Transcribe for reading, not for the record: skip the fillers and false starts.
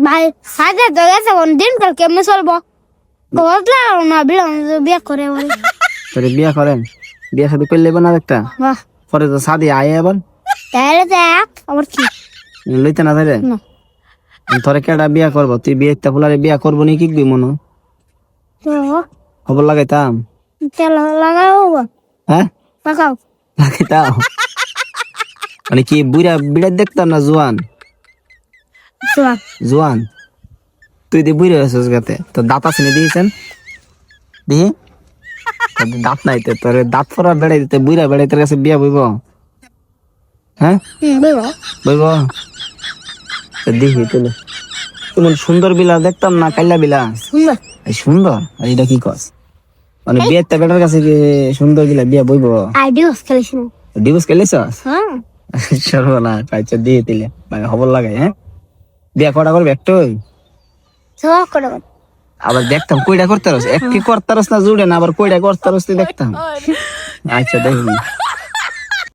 ভাই সাথে তো গেছে কোন দিন কাল কেমনে চলবো বললা না বিয়া করে বল তোরে বিয়া করেন বিয়া শাদী করলে না একটা বাহ পরে তো শাদী আয় আবার তাহলে দেখ আবার কি লইতে না তাইলে না তোরে কেডা বিয়া করবো তুই বিয়ে একটা ফুলারে বিয়া করবো নি কি মনো তো খবর লাগাইতাম তেল লাগাও হ্যাঁ লাগাও লাগাইতাম মানে কি বুড়া বিড়া দেখতাম না জোয়ান চল জোয়ান তুই দিয়ে বুড়ে আছিস গাতে তোর দাঁত আছে নি দিয়েছেন দিহি তোর দাঁত নাই তো তোর দাঁত ফোরা বেড়াই দিতে বুড়া বেড়াই তোর কাছে বিয়া বইব হ্যাঁ বলো বইব দিহি তুলে তেমন সুন্দর বিলা দেখতাম না কাইলা বিলা সুন্দর এই সুন্দর আর এটা কি কস মানে বিয়েতে বেটার কাছে কি সুন্দর বিলা বিয়া বইব আইডিয়াস খেলিস না ডিভোর্স খেলিস হ্যাঁ সর্বনা আচ্ছা দিয়ে দিলে মানে খবর লাগাই হ্যাঁ বিয়া কটা করবে একটাই সব করে আবার দেখতাম কইটা করতে পারস একটি করতে পারস না জুড়ে না আবার কইটা করতে পারস তুই দেখতাম আচ্ছা দেখবি